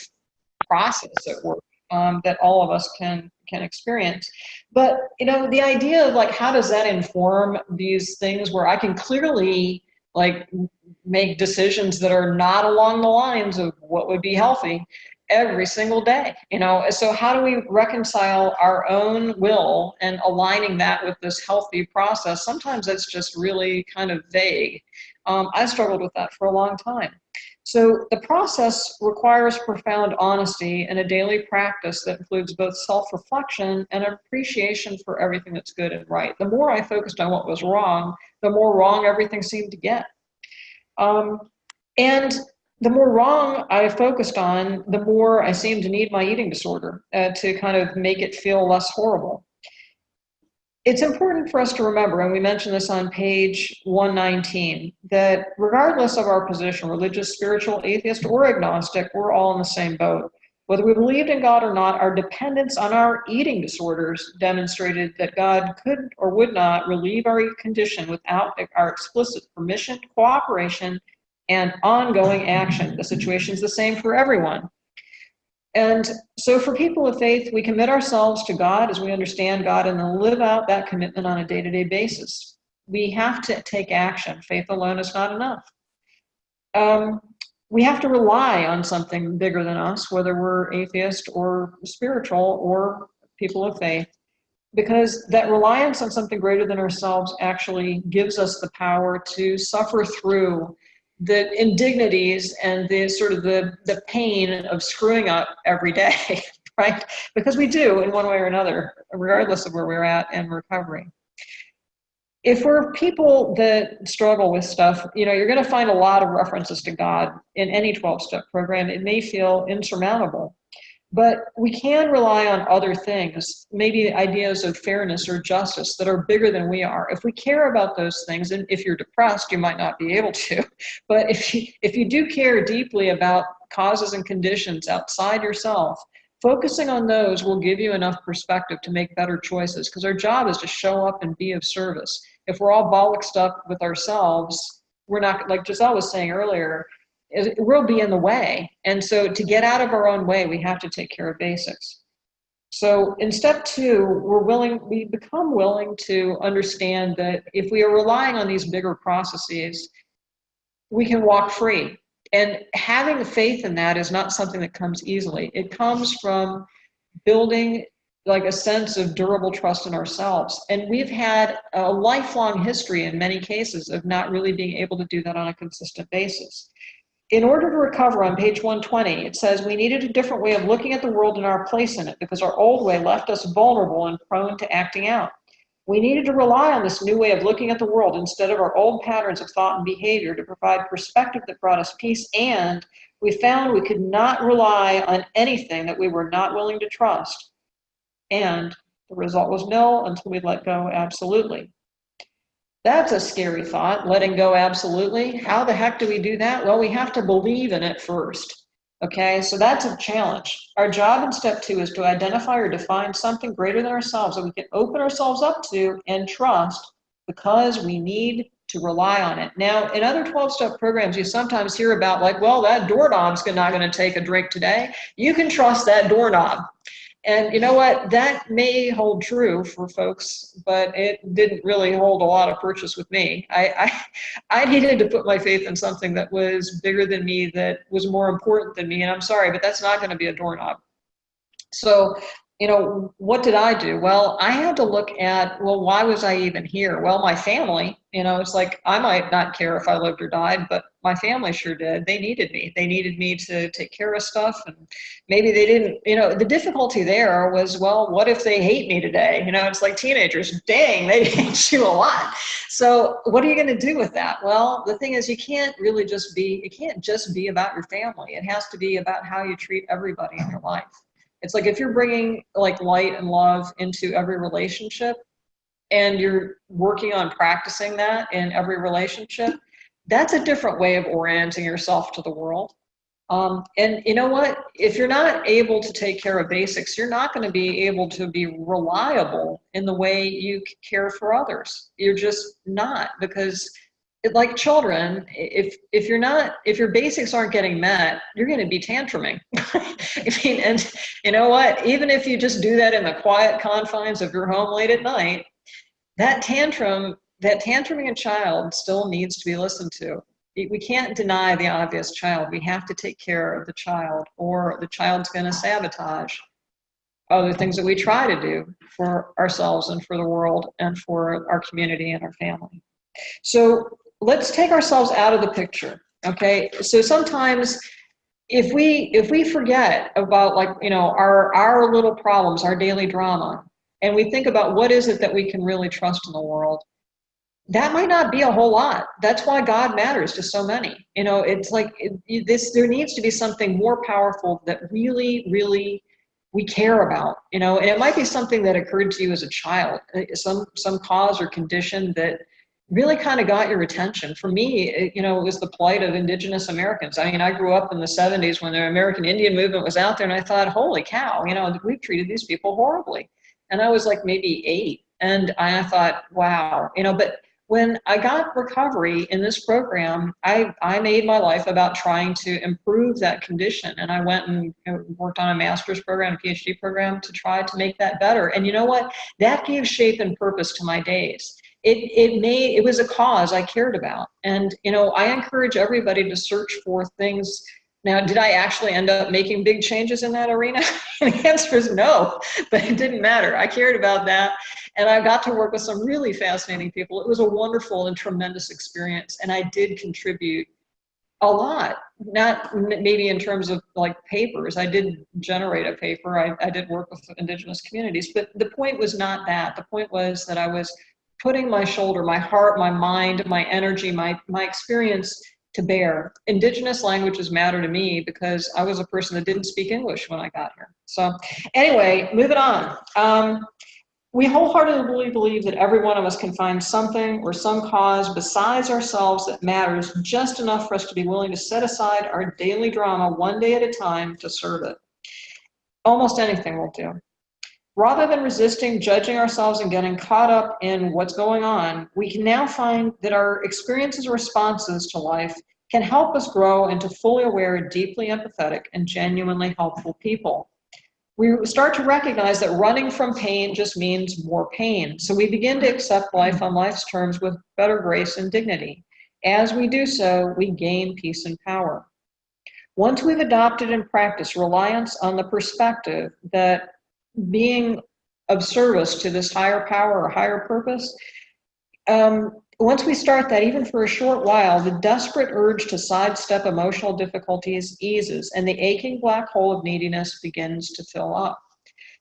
process at work that all of us can experience. But, the idea of like, how does that inform these things where I can clearly like make decisions that are not along the lines of what would be healthy every single day, so how do we reconcile our own will and aligning that with this healthy process? Sometimes that's just really kind of vague. I struggled with that for a long time. So the process requires profound honesty and a daily practice that includes both self-reflection and appreciation for everything that's good and right. The more I focused on what was wrong, the more wrong everything seemed to get. And the more wrong I focused on, the more I seemed to need my eating disorder to kind of make it feel less horrible. It's important for us to remember, and we mentioned this on page 119, that regardless of our position, religious, spiritual, atheist, or agnostic, we're all in the same boat. Whether we believed in God or not, our dependence on our eating disorders demonstrated that God could or would not relieve our condition without our explicit permission, cooperation, and ongoing action. The situation is the same for everyone. And so for people of faith, we commit ourselves to God as we understand God and then live out that commitment on a day-to-day basis. We have to take action. Faith alone is not enough. We have to rely on something bigger than us, whether we're atheist or spiritual or people of faith, because that reliance on something greater than ourselves actually gives us the power to suffer through the indignities and the sort of the pain of screwing up every day, right? Because we do in one way or another, regardless of where we're at in recovery. If we're people that struggle with stuff, you're going to find a lot of references to God in any 12-step program. It may feel insurmountable, but we can rely on other things, maybe ideas of fairness or justice that are bigger than we are. If we care about those things, and if you're depressed, you might not be able to, but if you do care deeply about causes and conditions outside yourself, focusing on those will give you enough perspective to make better choices, because our job is to show up and be of service. If we're all bollocksed up with ourselves, we're not, like Giselle was saying earlier, we'll be in the way. And so to get out of our own way, we have to take care of basics. So in step 2, we become willing to understand that if we are relying on these bigger processes, we can walk free. And having faith in that is not something that comes easily. It comes from building like a sense of durable trust in ourselves. And we've had a lifelong history in many cases of not really being able to do that on a consistent basis. In order to recover, on page 120, it says we needed a different way of looking at the world and our place in it because our old way left us vulnerable and prone to acting out. We needed to rely on this new way of looking at the world instead of our old patterns of thought and behavior to provide perspective that brought us peace, and we found we could not rely on anything that we were not willing to trust. And the result was nil until we let go absolutely. That's a scary thought, letting go absolutely. How the heck do we do that? Well, we have to believe in it first. Okay, so that's a challenge. Our job in step 2 is to identify or define something greater than ourselves that we can open ourselves up to and trust, because we need to rely on it. Now, in other 12-step programs, you sometimes hear about like, well, that doorknob's not going to take a drink today. You can trust that doorknob. And you know what? That may hold true for folks, but it didn't really hold a lot of purchase with me. I needed to put my faith in something that was bigger than me, that was more important than me. And I'm sorry, but that's not going to be a doorknob. So, what did I do? Well, I had to look at, why was I even here? Well, my family, it's like I might not care if I lived or died, but my family sure did. They needed me. They needed me to take care of stuff. And maybe they didn't, the difficulty there was, well, what if they hate me today? It's like teenagers, dang, they hate you a lot. So what are you going to do with that? Well, the thing is, it can't just be about your family. It has to be about how you treat everybody in your life. It's like if you're bringing like light and love into every relationship and you're working on practicing that in every relationship, that's a different way of orienting yourself to the world. And you know what? If you're not able to take care of basics, you're not going to be able to be reliable in the way you care for others. You're just not, because like children, if your basics aren't getting met, you're going to be tantruming. And you know what? Even if you just do that in the quiet confines of your home late at night, that tantruming child still needs to be listened to. We can't deny the obvious child. We have to take care of the child, or the child's going to sabotage other things that we try to do for ourselves and for the world and for our community and our family. So let's take ourselves out of the picture, okay? So sometimes if we forget about our little problems, our daily drama, and we think about what is it that we can really trust in the world, that might not be a whole lot. That's why God matters to so many. It's like there needs to be something more powerful that really, really we care about, and it might be something that occurred to you as a child, some cause or condition that really kind of got your attention. For me, it was the plight of Indigenous Americans. I mean, I grew up in the 70s when the American Indian movement was out there, and I thought, holy cow, we've treated these people horribly. And I was like maybe 8, and I thought, wow, but when I got recovery in this program, I made my life about trying to improve that condition. And I went and worked on a master's program, a PhD program, to try to make that better. And you know what? That gave shape and purpose to my days. It was a cause I cared about. And, I encourage everybody to search for things. Now, did I actually end up making big changes in that arena? And the answer is no, but it didn't matter. I cared about that. And I got to work with some really fascinating people. It was a wonderful and tremendous experience. And I did contribute a lot, not maybe in terms of like papers. I did generate a paper. I did work with Indigenous communities. But the point was not that. The point was that I was putting my shoulder, my heart, my mind, my energy, my experience to bear. Indigenous languages matter to me because I was a person that didn't speak English when I got here. So anyway, moving on. We wholeheartedly believe that every one of us can find something or some cause besides ourselves that matters just enough for us to be willing to set aside our daily drama one day at a time to serve it. Almost anything will do. Rather than resisting, judging ourselves, and getting caught up in what's going on, we can now find that our experiences and responses to life can help us grow into fully aware, deeply empathetic, and genuinely helpful people. We start to recognize that running from pain just means more pain. So we begin to accept life on life's terms with better grace and dignity. As we do so, we gain peace and power. Once we've adopted and practiced reliance on the perspective that being of service to this higher power or higher purpose, once we start that, even for a short while, the desperate urge to sidestep emotional difficulties eases, and the aching black hole of neediness begins to fill up.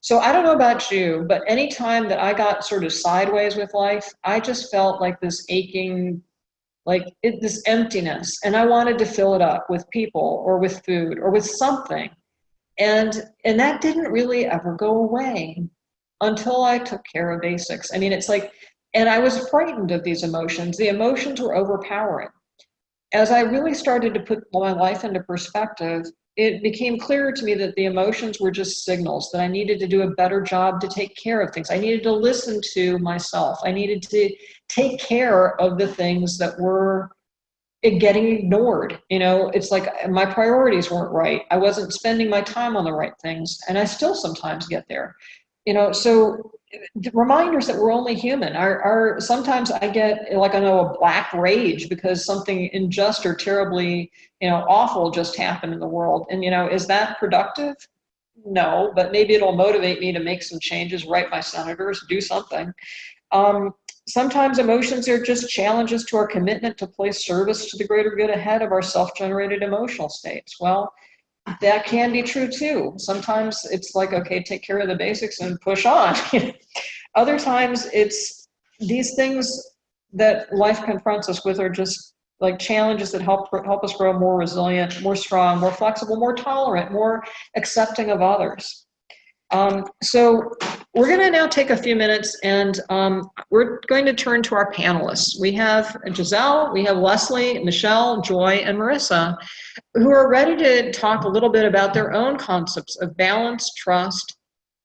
So I don't know about you, but anytime that I got sort of sideways with life, I just felt like this aching, this emptiness, and I wanted to fill it up with people or with food or with something. And that didn't really ever go away until I took care of basics. I mean, it's like, and I was frightened of these emotions. The emotions were overpowering. As I really started to put my life into perspective, it became clearer to me that the emotions were just signals, that I needed to do a better job to take care of things. I needed to listen to myself. I needed to take care of the things that were getting ignored. It's like my priorities weren't right. I wasn't spending my time on the right things, and I still sometimes get there. So reminders that we're only human. Sometimes I get a black rage because something unjust or terribly awful just happened in the world. And is that productive? No, but maybe it'll motivate me to make some changes, write my senators, do something. sometimes emotions are just challenges to our commitment to place service to the greater good ahead of our self-generated emotional states. Well, that can be true too. Sometimes it's like, okay, take care of the basics and push on. Other times it's these things that life confronts us with are just like challenges that help us grow more resilient, more strong, more flexible, more tolerant, more accepting of others. So we're going to now take a few minutes and we're going to turn to our panelists. We have Giselle, we have Leslie, Michelle, Joy, and Marissa, who are ready to talk a little bit about their own concepts of balance, trust,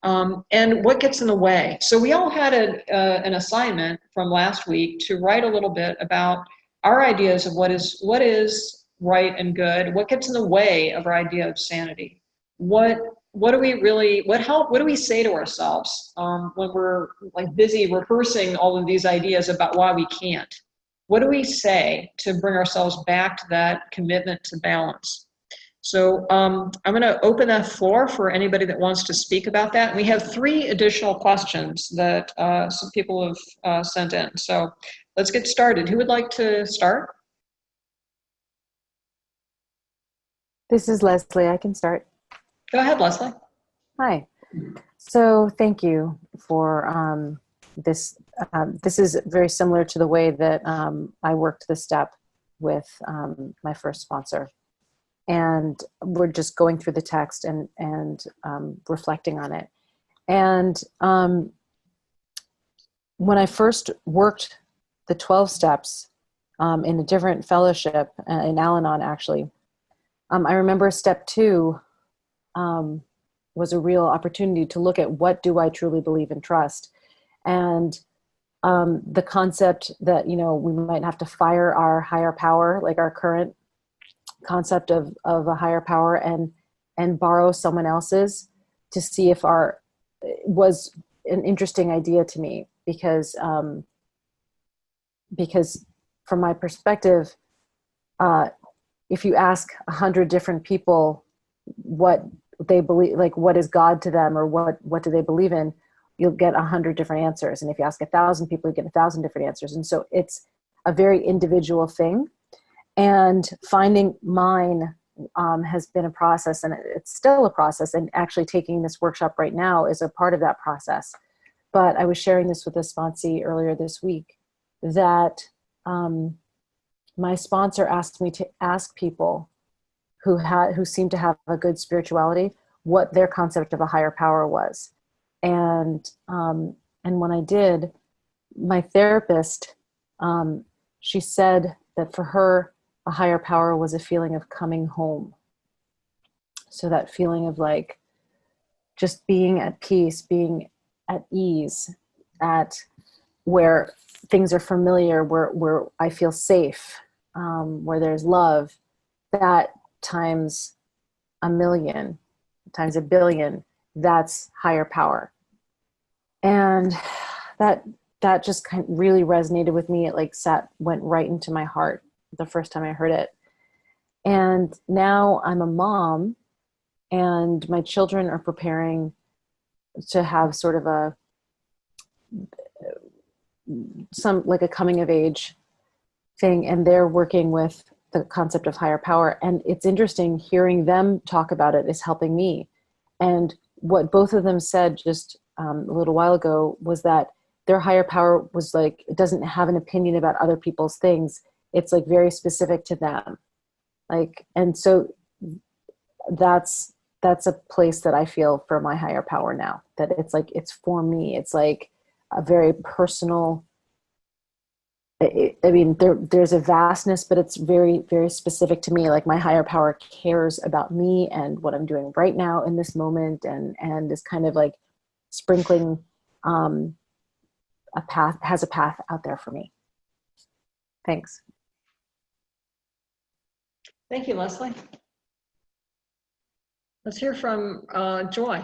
and what gets in the way. So we all had an assignment from last week to write a little bit about our ideas of what is right and good, what gets in the way of our idea of sanity. What do we say to ourselves when we're like busy rehearsing all of these ideas about why we can't? What do we say to bring ourselves back to that commitment to balance? So I'm going to open that floor for anybody that wants to speak about that. And we have 3 additional questions that some people have sent in. So let's get started. Who would like to start? This is Leslie. I can start. Go ahead, Leslie. Hi. So thank you for this. This is very similar to the way that I worked the step with my first sponsor. And we're just going through the text and reflecting on it. And when I first worked the 12 steps in a different fellowship, in Al-Anon actually, I remember step 2 was a real opportunity to look at what do I truly believe and trust. And the concept that, we might have to fire our higher power, like our current concept of a higher power, and borrow someone else's to see if was an interesting idea to me because from my perspective, if you ask 100 different people what they believe, like what is God to them or what do they believe in, you'll get 100 different answers. And if you ask 1,000 people, you get 1,000 different answers. And so it's a very individual thing. And finding mine has been a process, and it's still a process. And actually taking this workshop right now is a part of that process. But I was sharing this with a sponsee earlier this week that my sponsor asked me to ask people who seemed to have a good spirituality what their concept of a higher power was. And when I did, my therapist, she said that for her, a higher power was a feeling of coming home. So that feeling of like just being at peace, being at ease, at where things are familiar, where I feel safe, where there's love, that times 1,000,000, times 1,000,000,000, that's higher power. And that just kind of really resonated with me. It like went right into my heart the first time I heard it. And now I'm a mom and my children are preparing to have sort of a coming of age thing. And they're working with the concept of higher power. And it's interesting hearing them talk about it is helping me. And what both of them said just a little while ago was that their higher power was like, it doesn't have an opinion about other people's things. It's like very specific to them. Like, and so that's a place that I feel for my higher power now, that it's like, it's for me. It's like a very personal, I mean, there's a vastness, but it's very, very specific to me. Like my higher power cares about me and what I'm doing right now in this moment. And is kind of like sprinkling has a path out there for me. Thanks. Thank you, Leslie. Let's hear from Joy.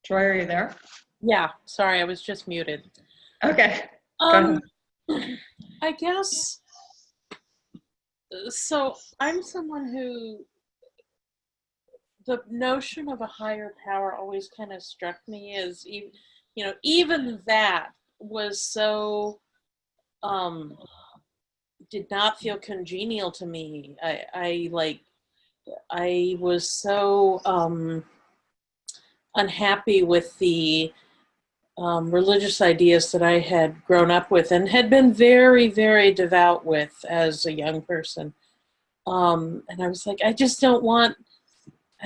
Joy, are you there? Yeah, sorry, I was just muted. Okay. Go ahead. I guess, so I'm someone who the notion of a higher power always kind of struck me as, even that was so, did not feel congenial to me. I was so unhappy with the religious ideas that I had grown up with and had been very, very devout with as a young person. And I was like, I don't want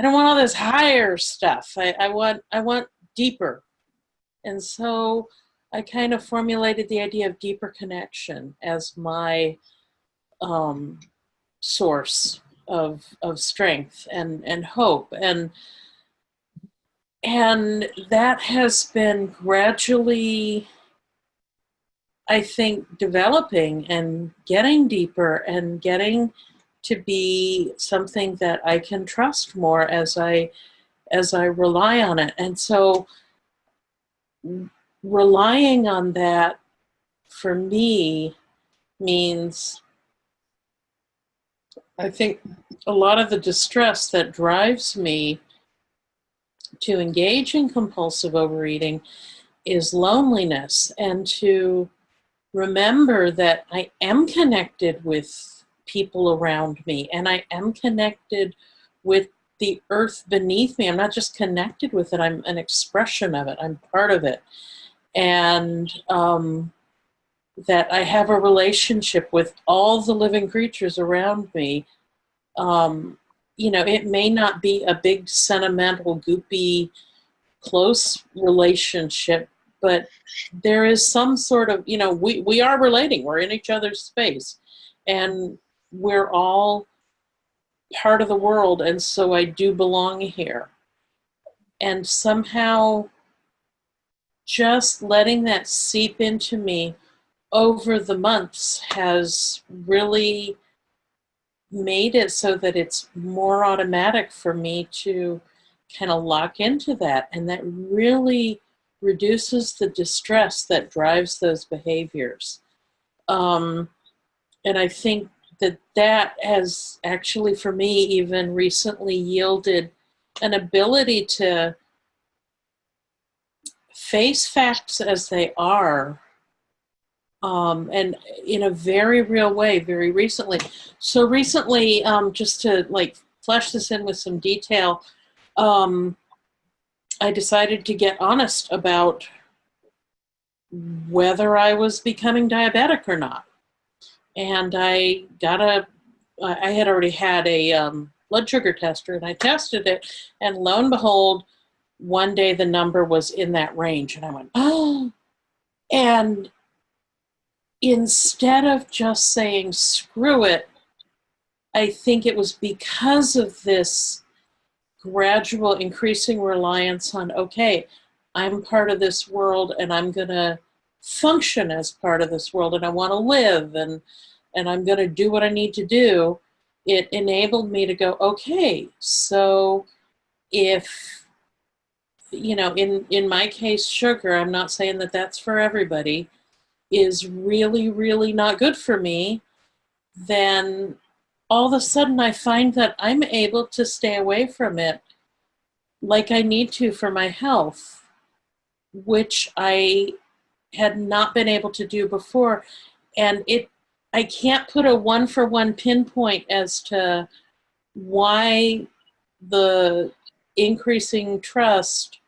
all this higher stuff. I want deeper. And so I kind of formulated the idea of deeper connection as my source of strength and hope. And that has been gradually, I think, developing and getting deeper and getting to be something that I can trust more as I rely on it. And so relying on that for me means, I think, a lot of the distress that drives me to engage in compulsive overeating is loneliness, and to remember that I am connected with people around me, and I am connected with the earth beneath me. I'm not just connected with it, I'm an expression of it, I'm part of it. And that I have a relationship with all the living creatures around me. It may not be a big, sentimental, goopy, close relationship, but there is some sort of, we are relating. We're in each other's space, and we're all part of the world, and so I do belong here. And somehow just letting that seep into me over the months has really made it so that it's more automatic for me to kind of lock into that, and that really reduces the distress that drives those behaviors. And I think that has actually, for me, even recently yielded an ability to face facts as they are, and in a very real way, very recently. So recently, just to flesh this in with some detail, I decided to get honest about whether I was becoming diabetic or not. And I had already had a blood sugar tester, and I tested it, and lo and behold, one day the number was in that range, and I went, oh. And instead of just saying, screw it, I think it was because of this gradual increasing reliance on, okay, I'm part of this world, and I'm going to function as part of this world, and I want to live, and I'm going to do what I need to do. It enabled me to go, okay, so if, in my case, sugar, I'm not saying that that's for everybody, is really, really not good for me, then all of a sudden I find that I'm able to stay away from it like I need to for my health, which I had not been able to do before. And I can't put a one-for-one pinpoint as to why the increasing trust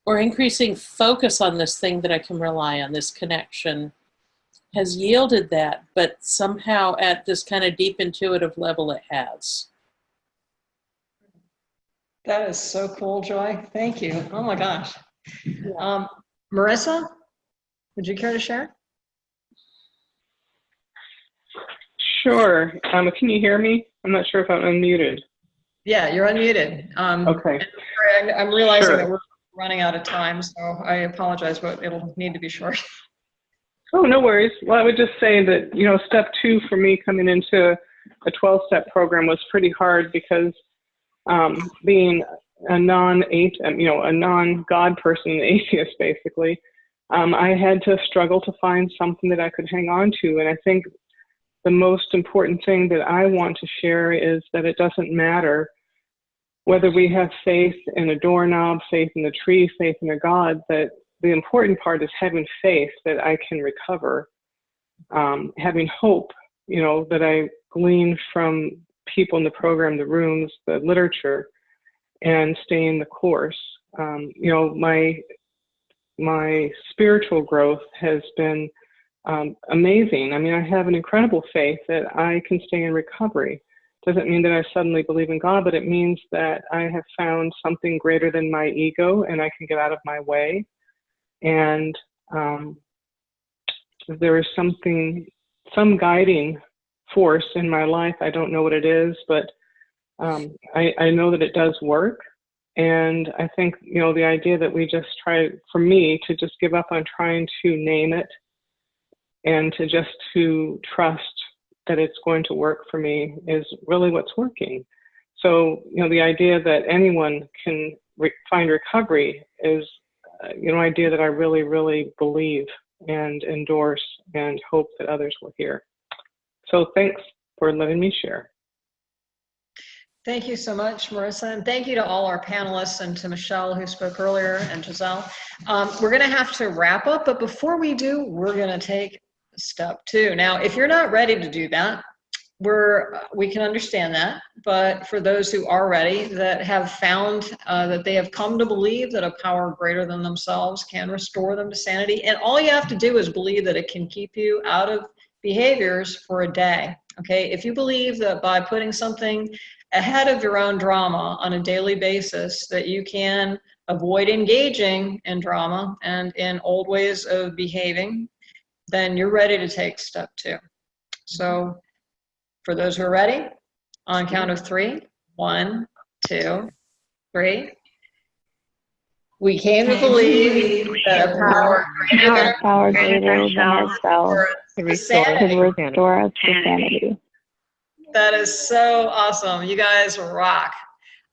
or increasing focus on this thing that I can rely on, this connection, has yielded that, but somehow at this kind of deep intuitive level it has. That is so cool, Joy. Thank you. Oh my gosh. Marissa, would you care to share? Sure. Can you hear me? I'm not sure if I'm unmuted. Yeah, you're unmuted. Okay. I'm realizing Sure. that we're running out of time, so I apologize, but it'll need to be short. Oh, no worries. Well, I would just say that, step 2 for me coming into a 12-step program was pretty hard because being a non-God person, an atheist basically, I had to struggle to find something that I could hang on to. And I think the most important thing that I want to share is that it doesn't matter whether we have faith in a doorknob, faith in the tree, faith in a God, that the important part is having faith that I can recover, having hope, you know, that I glean from people in the program, the rooms, the literature, and staying the course. You know, my spiritual growth has been amazing. I mean, I have an incredible faith that I can stay in recovery. Doesn't mean that I suddenly believe in God, but it means that I have found something greater than my ego and I can get out of my way. And there is some guiding force in my life. I don't know what it is, but I know that it does work. And I think, you know, the idea that we just try, for me, to just give up on trying to name it and to trust that it's going to work for me is really what's working. So, you know, the idea that anyone can find recovery is, you know, an idea that I really, really believe and endorse and hope that others will hear. So thanks for letting me share. Thank you so much, Marissa, and thank you to all our panelists and to Michelle, who spoke earlier, and Giselle. We're going to have to wrap up, but before we do, we're going to take step 2. Now, if you're not ready to do that, we can understand that, but for those who are ready, that have found that they have come to believe that a power greater than themselves can restore them to sanity, and all you have to do is believe that it can keep you out of behaviors for a day. Okay, if you believe that by putting something ahead of your own drama on a daily basis, that you can avoid engaging in drama and in old ways of behaving, then you're ready to take step 2. So for those who are ready, on count of 3, 1, 2, 3. We came to believe that a power greater than ourselves could restore us to sanity. That is so awesome. You guys rock.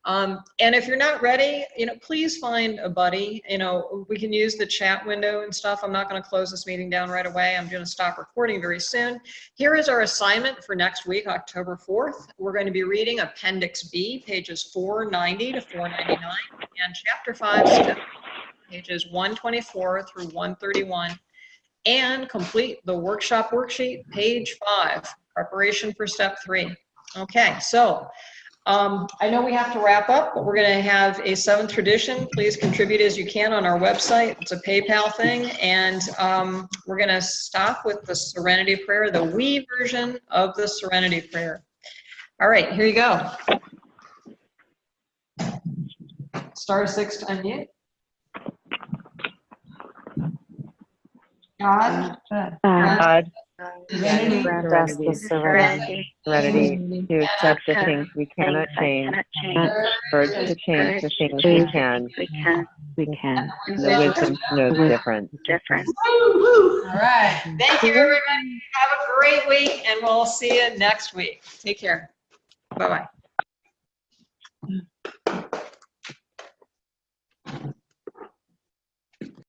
And if you're not ready, you know, please find a buddy. You know, we can use the chat window and stuff. I'm not going to close this meeting down right away. I'm going to stop recording very soon. Here is our assignment for next week, October 4th. We're going to be reading Appendix B, pages 490 to 499, and Chapter 5, pages 124 through 131, and complete the workshop worksheet, page 5, preparation for step 3. Okay, so I know we have to wrap up, but we're going to have a 7th tradition. Please contribute as you can on our website. It's a PayPal thing, and we're going to stop with the Serenity Prayer, the we version of the Serenity Prayer. All right, here you go. Star 6 to unmute. God, Grant us the serenity to accept the things we cannot change, courage to change the things we can, and the wisdom to know the difference. All right. Thank you, everybody. Have a great week, and we'll see you next week. Take care. Bye-bye.